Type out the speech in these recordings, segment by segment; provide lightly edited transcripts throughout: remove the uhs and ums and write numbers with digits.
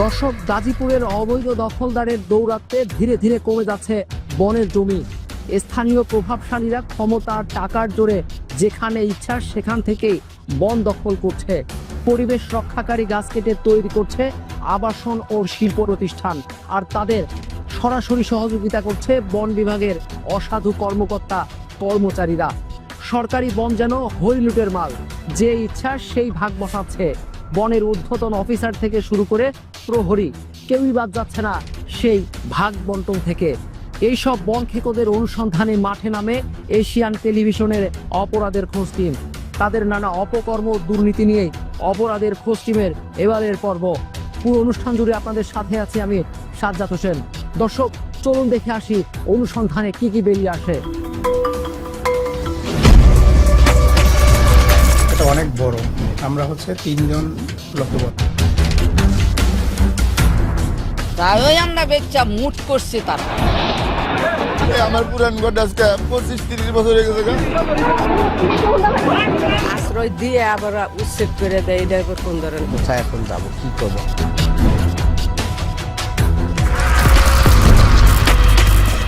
দর্শক, গাজীপুরের অবৈধ দখলদারের দৌরাত্মে ধীরে ধীরে কমে যাচ্ছে বনের জমি। স্থানীয় প্রভাবশালীরা ক্ষমতা টাকার জোরে যেখানে ইচ্ছা সেখান থেকেই বন দখল করছে। পরিবেশ রক্ষাকারী গাছ কেটে তৈরি করছে আবাসন ও শিল্প প্রতিষ্ঠান, আর তাদের সরাসরি সহযোগিতা করছে বন বিভাগের অসাধু কর্মকর্তা কর্মচারীরা। সরকারি বন যেন হরিলুটের মাল, যে ইচ্ছা সেই ভাগ বসাচ্ছে। বনের ঊর্ধ্বতন অফিসার থেকে শুরু করে প্রহরী, কেউই বাদ যাচ্ছে না সেই ভাগ বন্টন থেকে। এইসব বন খেকোদের অনুসন্ধানে মাঠে নামে এশিয়ান টেলিভিশনের অপরাধের খোঁজ টিম। তাদের নানা অপকর্ম দুর্নীতি নিয়ে অপরাধের খোঁজ টিমের এবারের পর্ব। পুরো অনুষ্ঠান জুড়ে আপনাদের সাথে আছি আমি সাজ্জাদ হোসেন। দর্শক, চলুন দেখে আসি অনুসন্ধানে কি কি বেরিয়ে আসে। এটা অনেক বড়। আমরা হচ্ছে 3 জন লোকবল। তাই আমরা বেচ্চা মুট করছি তারা। আমার পুরান ঘর আজকে 25-30 বছর হয়ে গেছে। আশ্রয় দিয়ে আবার উচ্ছেদ করে দেয়, এটা কোন ধরনের কোথায় এখন যাবো, কি করবো?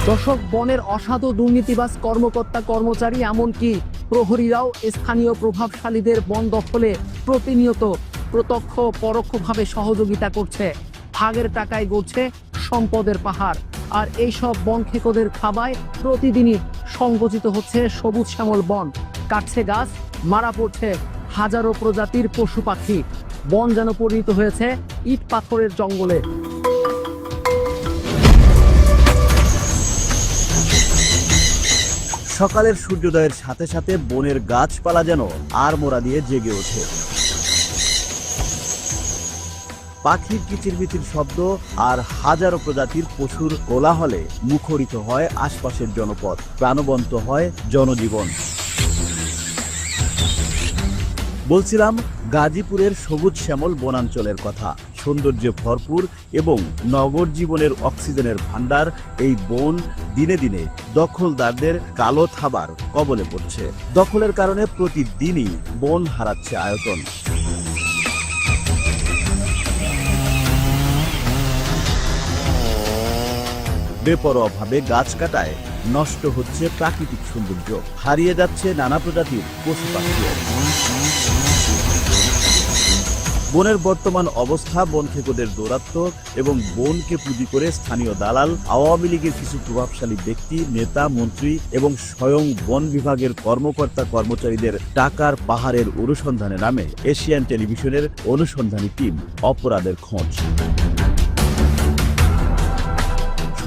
দর্শক, বনের অসাধু দুর্নীতিবাজ কর্মকর্তা কর্মচারী এমনকি প্রহরীরাও স্থানীয় প্রভাবশালীদের বন দখলে প্রতিনিয়ত প্রত্যক্ষ পরোক্ষভাবে সহযোগিতা করছে। ভাগের টাকায় গড়ছে সম্পদের পাহাড়, আর এইসব বন খেকোদের খাবায় প্রতিদিনই সংকুচিত হচ্ছে সবুজ শ্যামল বন। কাটছে গাছ, মারা পড়ছে হাজারো প্রজাতির পশু পাখি। বন যেন পরিণত হয়েছে ইট পাথরের জঙ্গলে। সকালের সূর্যোদয়ের সাথে সাথে বনের গাছপালা যেন আড়মোড়া দিয়ে জেগে ওঠে। পাখির কিচিরমিচির শব্দ আর হাজারো প্রজাতির পশুর কোলাহলে মুখরিত হয় আশপাশের জনপদ, প্রাণবন্ত হয় জনজীবন। বলছিলাম গাজীপুরের সবুজ শ্যামল বনাঞ্চলের কথা। সৌন্দর্যে ভরপুর এবং নগর জীবনের অক্সিজেনের ভান্ডার এই বন দিনে দিনে দখলদারদের কালো থাবার কবলে পড়ছে। দখলের কারণে প্রতিদিনই বন হারাচ্ছে আয়তন। বেপরোয়াভাবে গাছ কাটায় নষ্ট হচ্ছে প্রাকৃতিক সৌন্দর্য, হারিয়ে যাচ্ছে নানা প্রজাতির পশু পাখি। বনের বর্তমান অবস্থা বন খেকোদের দৌরাত্ম্য এবং বনকে পুঁজি করে স্থানীয় দালাল, আওয়ামী লীগের কিছু প্রভাবশালী ব্যক্তি, নেতা, মন্ত্রী এবং স্বয়ং বন বিভাগের কর্মকর্তা কর্মচারীদের টাকার পাহাড়ের অনুসন্ধানে নামে এশিয়ান টেলিভিশনের অনুসন্ধানী টিম অপরাধের খোঁজ।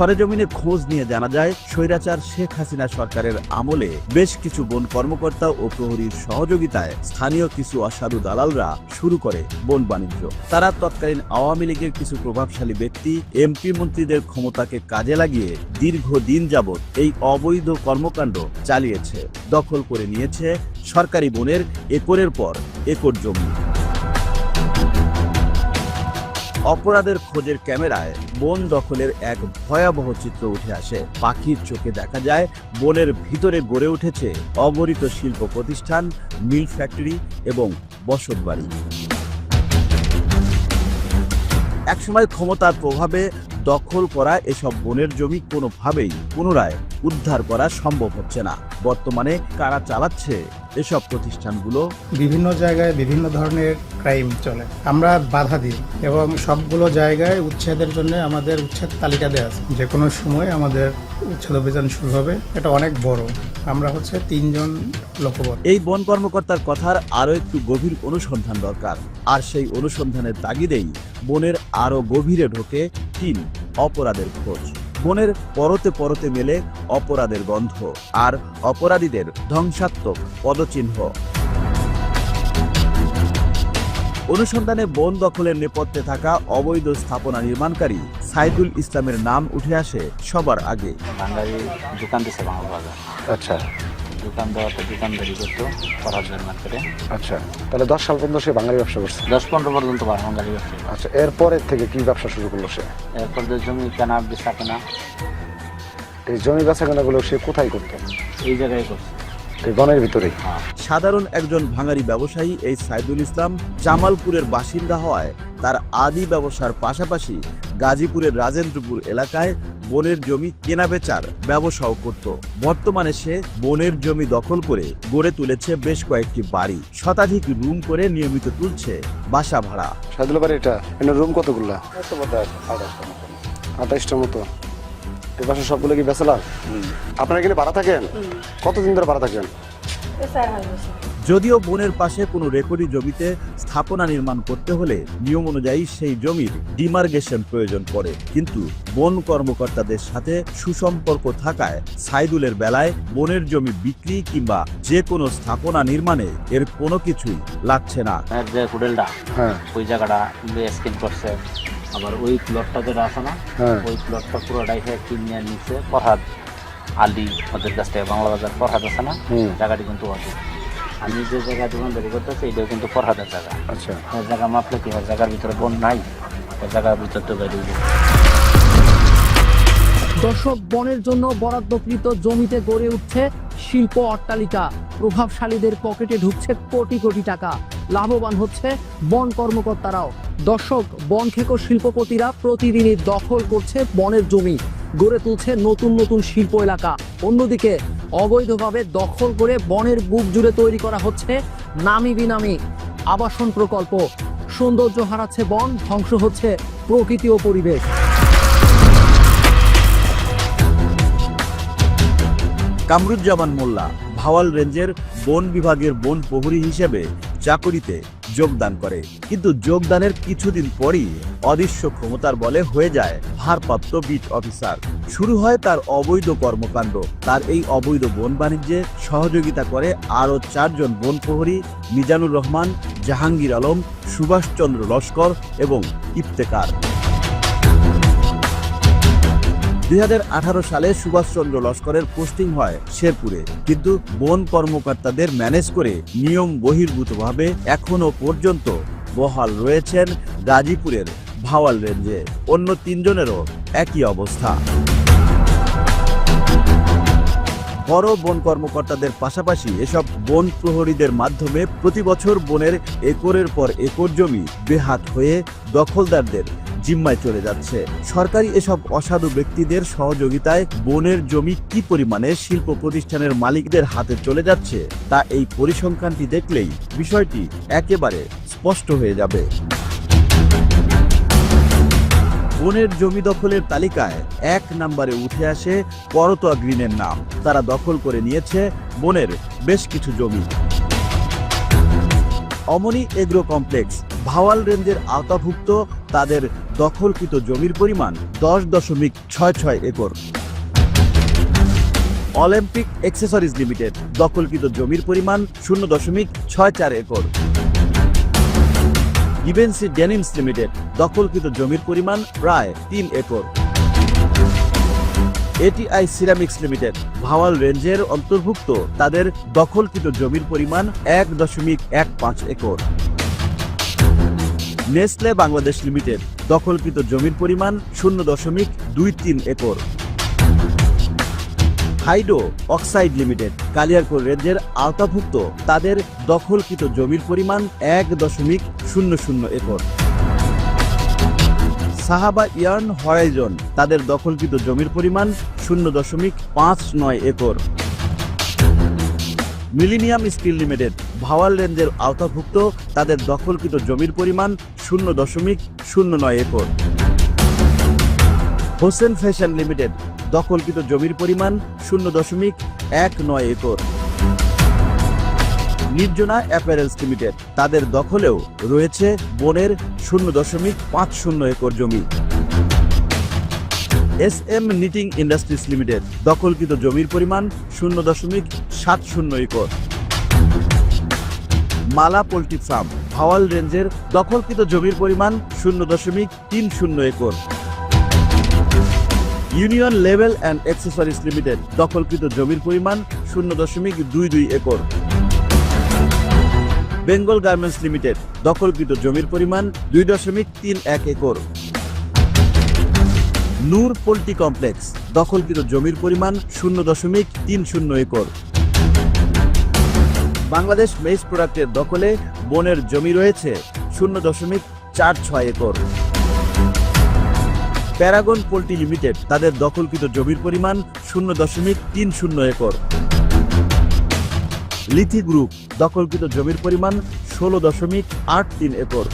সরেজমিনে খোঁজ নিয়ে জানা যায়, স্বৈরাচার শেখ হাসিনা সরকারের আমলে বেশ কিছু বন কর্মকর্তা ও প্রহরীর সহযোগিতায় স্থানীয় কিছু অসাধু দালালরা শুরু করে বন বাণিজ্য। তারা তৎকালীন আওয়ামী লীগের কিছু প্রভাবশালী ব্যক্তি, এমপি মন্ত্রীদের ক্ষমতাকে কাজে লাগিয়ে দীর্ঘদিন যাবৎ এই অবৈধ কর্মকাণ্ড চালিয়েছে। দখল করে নিয়েছে সরকারি বনের একরের পর একর জমি। অপরাধের খোঁজের ক্যামেরায় বন দখলের এক ভয়াবহ চিত্র উঠে আসে। পাখির চোখে দেখা যায় বনের ভিতরে গড়ে উঠেছে অগণিত শিল্প প্রতিষ্ঠান, মিল ফ্যাক্টরি এবং বসতবাড়ি। একসময় ক্ষমতার প্রভাবে দখল করা এসব বনের জমি কোনোভাবেই পুনরায় উদ্ধার করা সম্ভব হচ্ছে না। বর্তমানে কারা চালাচ্ছে এসব প্রতিষ্ঠানগুলো? বিভিন্ন জায়গায় বিভিন্ন ধরনের ক্রাইম চলে। আমরা বাধা দিই এবং সবগুলো জায়গায় উচ্ছেদের জন্য আমাদের উচ্ছেদ তালিকা দেওয়া আছে। যে কোনো সময় আমাদের উচ্ছেদ অভিযান শুরু হবে। এটা অনেক বড়। আমরা হচ্ছে 3 জন লোকবল। এই বন কর্মকর্তার কথার আরো একটু গভীর অনুসন্ধান দরকার, আর সেই অনুসন্ধানের তাগিদেই বনের আরো গভীরে ঢোকে টিম অপরাধের খোঁজ। বনের পরতে পরতে মেলে অপরাধের গন্ধ আর অপরাধীদের ধ্বংসাত্মক পদচিহ্ন। অনুসন্ধানে বন দখলের নেপথ্যে থাকা অবৈধ স্থাপনা নির্মাণকারী সাইদুল ইসলামের নাম উঠে আসে সবার আগে। বাঙালি দোকান দিচ্ছে বাংলা বাজার। আচ্ছা, দোকান দেওয়াতে দোকানদারি করতো ফরাজের মার্কেটে। আচ্ছা, তাহলে 10 সাল পর্যন্ত সে বাঙালি ব্যবসা করছে। 10-15 পর্যন্ত বাঙালি ব্যবসা। আচ্ছা, এরপরের থেকে কি ব্যবসা শুরু করলো সে? এরপর যে জমি কেনা বেচা কেনা, এই জমি বেচা কেনাগুলো সে কোথায় করতো? এই জায়গায় করছে। এই বনের ভিতরেই। সাধারণ একজন ভাঙারি ব্যবসায়ী এই সাইদুল ইসলাম জামালপুরের বাসিন্দা হওয়ায় তার আদি ব্যবসার পাশাপাশি গাজীপুরের রাজেন্দ্রপুর এলাকায় বনের জমি কেনাবেচার ব্যবসাও করত। বর্তমানে সে বনের জমি দখল করে গড়ে তুলেছে বেশ কয়েকটি বাড়ি, শতাধিক রুম করে নিয়মিত তুলছে বাসা ভাড়া। সাইদুল বাড়ি এটা এখানে রুম কতগুলা? 28টার মতো। এই বাসা সবগুলো কি বেচলাম? আপনারা এখানে ভাড়া থাকেন? কতদিন ধরে ভাড়া থাকেন? যদিও বনের পাশে কোনো রেকর্ডি জমিতে স্থাপনা নির্মাণ করতে হলে নিয়ম অনুযায়ী সেই জমির ডিমার্গেশন প্রয়োজন পড়ে, কিন্তু বন কর্মকর্তাদের সাথে সুসম্পর্ক থাকায় সাইদুলের বেলায় বনের জমি বিক্রি কিংবা যে কোনো স্থাপনা নির্মাণে এর কোনো কিছুই লাগছে না। যে হোটেলটা হ্যাঁ ওই জায়গাটা স্ক্রিন করছে, আবার ওই প্লটটা যেটা আছে না, হ্যাঁ ওই প্লটটা পুরোটাই কিনে নিচ্ছে ফরহাদ আলী ওদের কাছ থেকে। বাংলা বাজার ফরহাদ আছে না, জায়গাটি কিন্তু ওদের। আমি যে জায়গায় দোকানদারি করতেছি এটাও কিন্তু ফরহাদের জায়গা। আচ্ছা, ওই জায়গা মাপলে কি হয়, জায়গার ভিতরে বন নাই, ওই জায়গার ভিতর তো বাইরে দর্শক, বনের জন্য বরাদ্দকৃত জমিতে গড়ে উঠছে শিল্প অট্টালিকা, প্রভাবশালীদের পকেটে ঢুকছে কোটি কোটি টাকা, লাভবান হচ্ছে বন কর্মকর্তারাও। দর্শক, বনখেকো শিল্পপতিরা প্রতিদিনই দখল করছে বনের জমি, গড়ে তুলছে নতুন নতুন শিল্প এলাকা। অন্যদিকে অবৈধভাবে দখল করে বনের বুক জুড়ে তৈরি করা হচ্ছে নামি বিনামি আবাসন প্রকল্প। সৌন্দর্য হারাচ্ছে বন, ধ্বংস হচ্ছে প্রকৃতি ও পরিবেশ। কামরুজ্জামান মোল্লা ভাওয়াল রেঞ্জের বন বিভাগের বন প্রহরী হিসেবে চাকরিতে যোগদান করে, কিন্তু যোগদানের কিছুদিন পরই অদৃশ্য ক্ষমতার বলে হয়ে যায় ভারপ্রাপ্ত বিট অফিসার। শুরু হয় তার অবৈধ কর্মকাণ্ড। তার এই অবৈধ বন বাণিজ্যে সহযোগিতা করে আরও 4 জন বন প্রহরী: মিজানুর রহমান, জাহাঙ্গীর আলম, সুভাষচন্দ্র লস্কর এবং ইফতেকার। 2018 সালে সুভাষচন্দ্র লস্করের পোস্টিং হয় শেরপুরে, কিন্তু বন কর্মকর্তাদের ম্যানেজ করে নিয়ম বহির্ভূতভাবে এখনো পর্যন্ত বহাল রয়েছেন গাজীপুরের ভাওয়াল রেঞ্জে। অন্য 3 জনেরও একই অবস্থা। বড় বন কর্মকর্তাদের পাশাপাশি এসব বন প্রহরীদের মাধ্যমে প্রতি বছর বনের একরের পর একর জমি বেহাত হয়ে দখলদারদের জিম্মায় চলে যাচ্ছে। সরকারি এসব অসাধু ব্যক্তিদের সহযোগিতায় বনের জমি কি পরিমাণে শিল্প প্রতিষ্ঠানের মালিকদের হাতে চলে যাচ্ছে তা এই পরিসংখ্যানটি দেখলেই বিষয়টি একেবারে স্পষ্ট হয়ে যাবে। বনের জমি দখলের তালিকায় 1 নম্বরে উঠে আসে করতোয়া গ্রিনের নাম। তারা দখল করে নিয়েছে বনের বেশ কিছু জমি। অমনি এগ্রো কমপ্লেক্স ভাওয়াল রেঞ্জের আওতাভুক্ত, তাদের দখলকৃত জমির পরিমাণ 10.66 একর। অলিম্পিক অ্যাক্সেসরিজ লিমিটেড দখলকৃত জমির পরিমাণ 0.64 একর। গিভেন্সি ডেনিমস লিমিটেড দখলকৃত জমির পরিমাণ প্রায় 3 acre. ATI ceramics limited Bhawal রেঞ্জের অন্তর্ভুক্ত, তাদের দখলকৃত জমির পরিমাণ 1.15 একর। নেসলে বাংলাদেশ লিমিটেড দখলকৃত জমির পরিমাণ 0.23 একর। হাইড্রো অক্সাইড লিমিটেড কালিয়ারপুর রেঞ্জের আওতাভুক্ত, তাদের দখলকৃত জমির পরিমাণ 1.00 একর। সাহাবা ইয়ার্ন হরাইজন তাদের দখলকৃত জমির পরিমাণ 0.59 acre. Millennium steel limited Bhawal রেঞ্জের আওতাভুক্ত, তাদের দখলকৃত জমির পরিমাণ 0.09 একর। হোসেন ফ্যাশন লিমিটেড দখলকৃত জমির পরিমাণ 0.19 একর। নির্জনা অ্যাপারেলস লিমিটেড, তাদের দখলেও রয়েছে বনের 0.50 একর জমি। SM নিটিং ইন্ডাস্ট্রিজ লিমিটেড দখলকৃত জমির পরিমাণ 0.70 acre. Mala poultry farm Bhawal রেঞ্জের দখলকৃত জমির পরিমাণ 0.30 acre. Union level and accessories limited দখলকৃত জমির পরিমাণ 0.22 একর। বেঙ্গল গার্মেন্টস লিমিটেড দখলকৃত জমির পরিমাণ 2.31 একর। নূর পোল্ট্রি কমপ্লেক্স দখলকৃত জমির পরিমাণ 0.30 একর। বাংলাদেশ মেইজ প্রোডাক্টের দখলে বনের জমি রয়েছে 0.46 একর। প্যারাগন পোল্ট্রি লিমিটেড তাদের দখলকৃত জমির পরিমাণ 0.30 একর। লিথি গ্রুপ দখলকৃত জমির পরিমাণ 16.83 একর।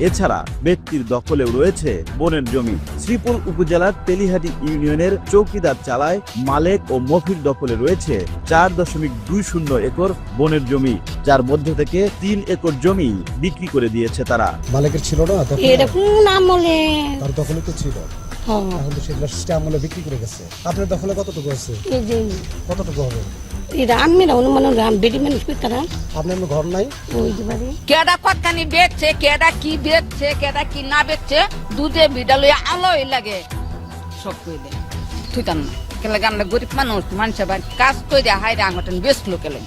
এছাড়া ব্যক্তির দখলেও রয়েছে বনের জমি। শ্রীপুর উপজেলার তেলিহাটি ইউনিয়নের চৌকিদার চালায় মালেক ও মফির দখলে রয়েছে 4.20 একর বনের জমি, যার মধ্য থেকে 3 একর জমি বিক্রি করে দিয়েছে তারা। মালিকের ছিল না তখন? এটা কোন আমলে? তার দখলে তো ছিল, হ্যাঁ। এখন তো সেগুলো সিস্টেম আমলে বিক্রি করে গেছে। আপনার দখলে কতটুকু আছে? এই যে কতটুকু হবে? এটা আমি না অনুমান বেটি মানুষ করতে না, আপনার ঘর নাই? ওই যে বাড়ি কেডা কতখানি বেচছে, কেডা কি বেচছে, কেডা কি না বেচছে, দুধে বিডা লইয়া আলোই লাগে সব কইলে থুইতাম না। কেলে আমরা গরিব মানুষ বাড়ি কাজ করে হাইরে আঙটন বেচলো কেলে।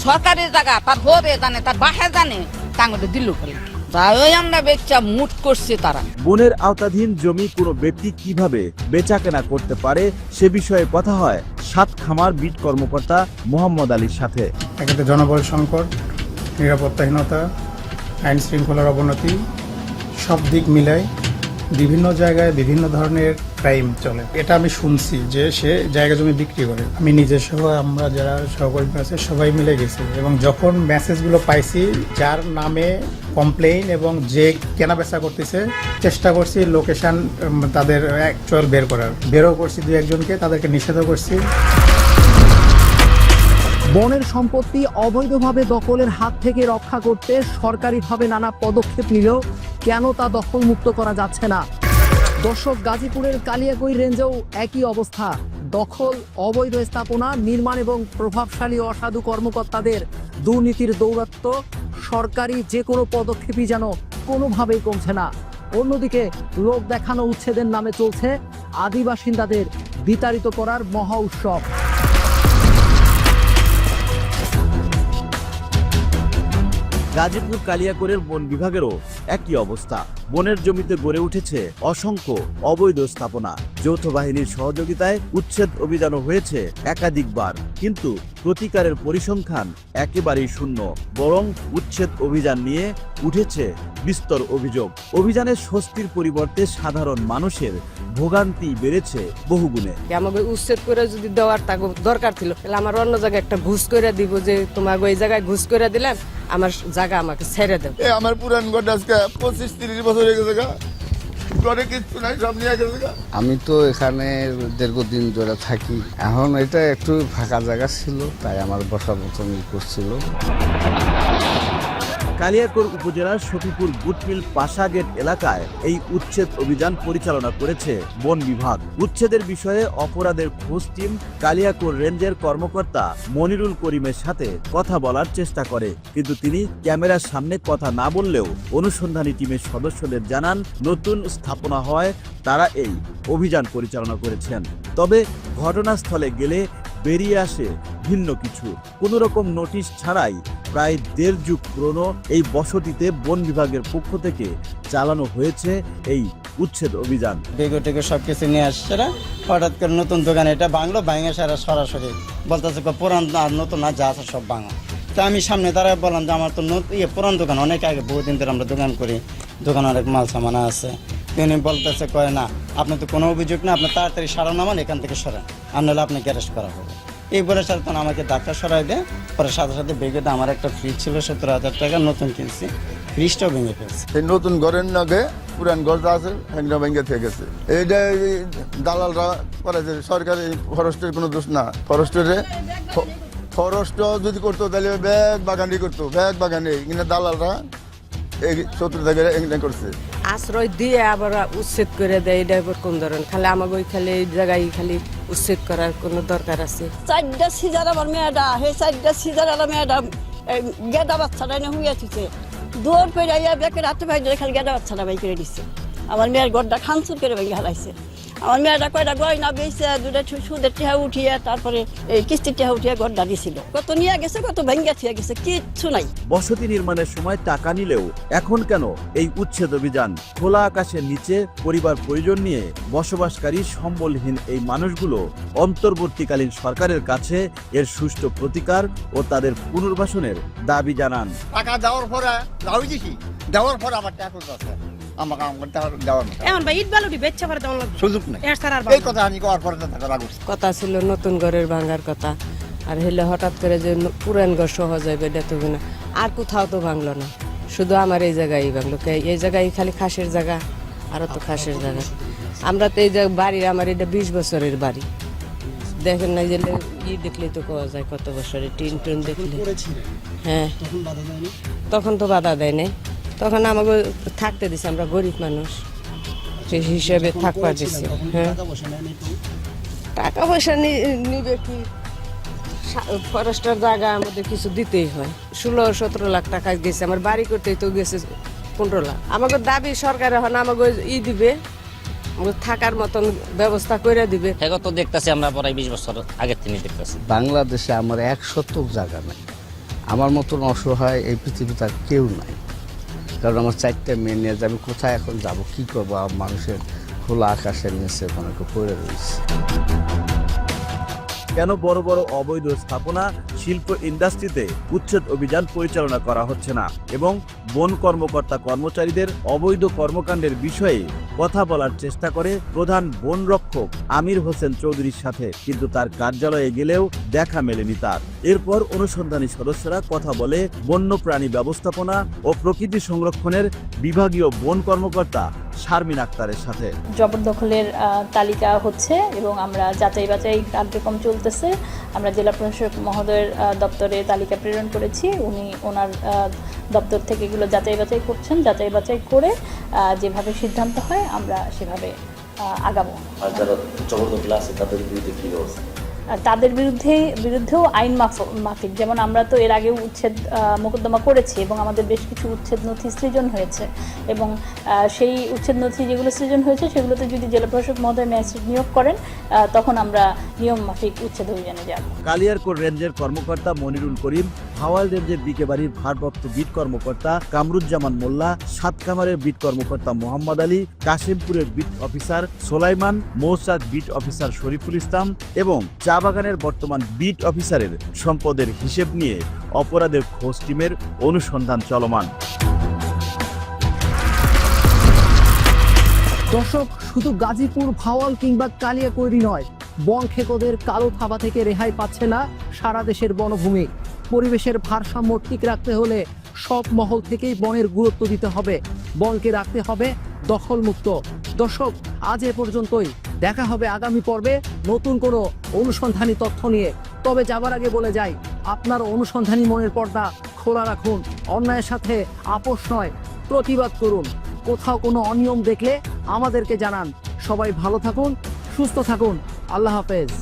সরকারি জায়গা তার ভোরে জানে, তার বাহে জানে, তাঙ্গতে দিল কেলে। তাই আমরা বেচা মুট করছে তারা। বনের আওতাধীন জমি কোনো ব্যক্তি কিভাবে বেচাকেনা করতে পারে সে বিষয়ে কথা হয় সাত খামার বিট কর্মকর্তা মোহাম্মদ আলীর সাথে। এক্ষেত্রে জনবল সংকট, নিরাপত্তাহীনতা, আইন শৃঙ্খলার অবনতি, সব দিক মিলাই বিভিন্ন জায়গায় বিভিন্ন ধরনের ক্রাইম চলে। এটা আমি শুনছি যে সে জায়গা জমি বিক্রি করে। আমি নিজে সহ আমরা যারা সহকর্মী আছে সবাই মিলে গেছি এবং যখন মেসেজগুলো পাইছি যার নামে কমপ্লেইন এবং যে কেনা বেচা করতেছে, চেষ্টা করছি লোকেশন তাদের অ্যাকচুয়াল বেরও করছি, 2-1 জনকে তাদেরকে নিষেধ করছি। বনের সম্পত্তি অবৈধভাবে দখলের হাত থেকে রক্ষা করতে সরকারিভাবে নানা পদক্ষেপ নিলেও কেন তা দখলমুক্ত করা যাচ্ছে না? দর্শক, গাজীপুরের কালিয়াকৈর রেঞ্জেও একই অবস্থা। দখল, অবৈধ স্থাপনা, নির্মাণ এবং প্রভাবশালী অসাধু কর্মকর্তাদের দুর্নীতির দৌরাত্ম্য, সরকারি যে কোনো পদক্ষেপই যেন কোনোভাবেই কমছে না। অন্যদিকে লোক দেখানো উচ্ছেদের নামে চলছে আদিবাসিন্দাদের বিতাড়িত করার মহা উৎসব। গাজীপুর কালিয়াকৈরের বন বিভাগেরও একই অবস্থা। বনের জমিতে গড়ে উঠেছে অসংখ্য অবৈধ স্থাপনা। যৌথ বাহিনীর সহযোগিতায় উচ্ছেদ অভিযানও হয়েছে একাধিকবার, কিন্তু প্রতিকারের পরিসংখ্যান একেবারেই শূন্য। বরং উচ্ছেদ অভিযান নিয়ে উঠেছে বিস্তর অভিযোগ। অভিযানের স্বস্তির পরিবর্তে সাধারণ মানুষের ভোগান্তি বেড়েছে বহুগুণে। আমাকে উচ্ছেদ করে যদি দেওয়ার তাকে দরকার ছিল, তাহলে আমার অন্য জায়গায় একটা ঘুষ করে দিব, যে তোমাকে ওই জায়গায় ঘুষ করে দিলাম, আমার জায়গা আমাকে ছেড়ে দেব। আমার পুরান ঘর আজকে 25-30 বছর হয়ে গেছে গা, ঘরে কিচ্ছু নাই, সব নিয়ে গেছে গা। আমি তো এখানে দীর্ঘদিন ধরে থাকি, এখন এটা একটু ফাঁকা জায়গা ছিল, তাই আমার বসার মতন করছিল। কালিয়াকৈর উপজেলার শফিপুর গুটমিল পাশা গেট এলাকায় এই উচ্ছেদ অভিযান পরিচালনা করেছে বন বিভাগ। উচ্ছেদের বিষয়ে অপরাধের খোঁজ টিম কালিয়াকৈর রেঞ্জের কর্মকর্তা মনিরুল করিমের সাথে কথা বলার চেষ্টা করে, কিন্তু তিনি ক্যামেরার সামনে কথা না বললেও অনুসন্ধানী টিমের সদস্যদের জানান নতুন স্থাপনা হয় তারা এই অভিযান পরিচালনা করেছেন। তবে ঘটনাস্থলে গেলে বেরিয়ে আসে ভিন্ন কিছু। কোন রকম নোটিশ ছাড়াই প্রায় 1.5 যুগ পুরনো এই বসতিতে বন বিভাগের পক্ষ থেকে চালানো হয়েছে এই উচ্ছেদ অভিযান। বেগো টেগো সবকিছু নিয়ে আসছে, হঠাৎ করে নতুন দোকান এটা বাংলো, ভাঙে সারা সরাসরি বলতেছে পুরান আর নতুন আর যা আছে সব ভাঙা। তা আমি সামনে দাঁড়ায় বললাম যে আমার তো পুরান দোকান, অনেক আগে বহুদিন ধরে আমরা দোকান করি, দোকান অনেক মাল সামানা আছে। তিনি বলতেছে কয় না, আপনার তো কোনো অভিযোগ না, আপনি তাড়াতাড়ি সারা নামান, এখান থেকে সরেন, আর নাহলে আপনাকে অ্যারেস্ট করা হবে। এই বলে সাথে তখন আমাকে ডাক্তার সরাই দেয়। পরে সাথে সাথে বেগেতে আমার একটা ফ্রিজ ছিল 17,000 টাকা, নতুন কিনছি, ফ্রিজটাও ভেঙে ফেলছে। এই নতুন ঘরের নাগে পুরান ঘরটা আছে, ভেঙে ভেঙে থেকে গেছে। এইটা দালালরা করেছে, সরকারি ফরেস্টের কোনো দোষ না। ফরেস্ট যদি করতো তাহলে ব্যাগ বাগানি করতো, ব্যাগ বাগানে, কিন্তু দালালরা এই 70 থেকে এখানে করছে। আশ্রয় দিয়ে আবার উচ্ছেদ করে দেয়, এটা কোন ধরনের? খালি আমাকে ওই খালি এই জায়গায় খালি উচ্ছেদ করার কোনো দরকার আছে? 4টা সিজার আমার মেয়েটা, সেই 4টা সিজার আমার মেয়েটা গেদা বাচ্চাটা এনে হুইয়া দিচ্ছে, দৌড় করে আইয়া বেকের হাতে ভাই খালি গেদা বাচ্চাটা বাই করে দিচ্ছে। আমার মেয়ের গড়টা খানসুর করে ভেঙে হারাইছে। আমার মেয়েটা কয়টা গয়না বেঁচে দুটা সুদের টিহা উঠিয়ে তারপরে এই কিস্তির টিহা উঠিয়ে ঘর দাঁড়িয়েছিল। কত নিয়ে গেছে, কত ভেঙ্গা থিয়ে গেছে, কিচ্ছু নাই। বসতি নির্মাণের সময় টাকা নিলেও এখন কেন এই উচ্ছেদ অভিযান? খোলা আকাশের নিচে পরিবার পরিজন নিয়ে বসবাসকারী সম্বলহীন এই মানুষগুলো অন্তর্বর্তীকালীন সরকারের কাছে এর সুষ্ঠু প্রতিকার ও তাদের পুনর্বাসনের দাবি জানান। টাকা দেওয়ার পরে যাও দিছি, দেওয়ার পরে আবার টাকা আছে আমাকে দেওয়ার এখন ভাই ইট বালুটি বেচা করে দেওয়ার সুযোগ নেই। এই কথা আমি করার পরে টাকা লাগবে। কথা ছিল নতুন ঘরের ভাঙার কথা, আর হেলে হঠাৎ করে যে পুরান ঘর সহজ হবে এটা তো না। আর কোথাও তো ভাঙলো না, শুধু আমার এই জায়গায় ভাঙলো। এই জায়গায় খালি খাসের জায়গা, আরও তো খাসের জায়গা। আমরা তো এই জায়গায় বাড়ি, আমার এটা 20 বছরের বাড়ি। দেখেন না যে দেখলেই তো পাওয়া যায় কত বছরের টিন টিন দেখলে। হ্যাঁ, তখন তো বাধা দেয় নাই, তখন আমাকে থাকতে দিছে। আমরা গরিব মানুষ, সেই হিসেবে থাকবার দিচ্ছে। হ্যাঁ, টাকা পয়সা নিবে কি, ফরেস্টের জায়গা আমাদের কিছু দিতেই হয়। 16-17 লাখ টাকা গেছে, আমার বাড়ি করতেই তো গেছে 15 লাখ। আমাকে দাবি সরকার এখন আমাকে দিবে, থাকার মতন ব্যবস্থা করে দিবে। এখন তো দেখতেছি আমরা প্রায় 20 বছর আগের থেকে দেখতেছি। বাংলাদেশে আমার 1 শতক জায়গা নাই। আমার মতন অসহায় এই পৃথিবীতে আর কেউ নাই। কারণ আমার 4টা মেয়ে নিয়ে যাবে, কোথায় এখন যাব, কি করবো? মানুষের খোলা আকাশের নিচে অনেকে পড়ে রয়েছে। কেন বড় বড় অবৈধ স্থাপনা, শিল্প ইন্ডাস্ট্রিতে উচ্ছেদ অভিযান পরিচালনা করা হচ্ছে না এবং বন কর্মকর্তা কর্মচারীদের অবৈধ কর্মকাণ্ডের বিষয়ে কথা বলার চেষ্টা করে প্রধান বন রক্ষক আমির হোসেন চৌধুরীর সাথে, কিন্তু তার কার্যালয়ে গেলেও দেখা মেলেনি তার। এরপর অনুসন্ধানী সদস্যরা কথা বলে বন্যপ্রাণী ব্যবস্থাপনা ও প্রকৃতি সংরক্ষণের বিভাগীয় বন কর্মকর্তা শারমিন আক্তারের সাথে। জবরদখলের তালিকা হচ্ছে এবং আমরা যাচাই বাছাই কার্যক্রম চলতেছে। আমরা জেলা প্রশাসক মহোদয়ের দপ্তরে তালিকা প্রেরণ করেছি, উনি ওনার দপ্তর থেকে এগুলো যাচাই বাছাই করছেন। যাচাই বাছাই করে যেভাবে সিদ্ধান্ত হয় আমরা সেভাবে আগাবো। আর যারা জবরদখল আছে তাদের বিরুদ্ধে কি ব্যবস্থা? তাদের বিরুদ্ধেও আইন মাফিক, যেমন আমরা তো এর আগেও উচ্ছেদ মোকদ্দমা করেছি এবং আমাদের বেশ কিছু উচ্ছেদ নথি সৃজন হয়েছে এবং সেই উচ্ছেদ নথি যেগুলো সৃজন হয়েছে সেগুলোতে যদি জেলা প্রশাসক মহোদয় ম্যাজিস্ট্রেট নিয়োগ করেন তখন আমরা নিয়ম মাফিক উচ্ছেদ অভিযানে যাব। কালিয়ারকোট রেঞ্জের কর্মকর্তা মনিরুল করিম, হাওয়াল রেঞ্জের বিকেবাড়ির ভারপ্রাপ্ত বিট কর্মকর্তা কামরুজ্জামান মোল্লা, সাতকামারের বিট কর্মকর্তা মোহাম্মদ আলী, কাশিমপুরের বিট অফিসার সোলাইমান, মৌসাদ বিট অফিসার শরীফুল ইসলাম এবং চা বাগানের বর্তমান বিট অফিসারের সম্পদের হিসেব নিয়ে অপরাধের খোঁজ টিমের অনুসন্ধান চলমান। দর্শক, শুধু গাজীপুর, ভাওয়াল কিংবা কালিয়াকৈরি নয়, বন খেকোদের কালো থাবা থেকে রেহাই পাচ্ছে না সারা দেশের বনভূমি। পরিবেশের ভারসাম্য ঠিক রাখতে হলে সব মহল থেকেই বনের গুরুত্ব দিতে হবে, বনকে রাখতে হবে দখলমুক্ত। দর্শক, আজ এ পর্যন্তই। দেখা হবে আগামী পর্বে নতুন কোনো অনুসন্ধানী তথ্য নিয়ে। তবে যাবার আগে বলে যাই, আপনার অনুসন্ধানী মনের পর্দা খোলা রাখুন। অন্যায়ের সাথে আপোষ নয়, প্রতিবাদ করুন। কোথাও কোনো অনিয়ম দেখলে আমাদেরকে জানান। সবাই ভালো থাকুন, সুস্থ থাকুন। আল্লাহ হাফেজ।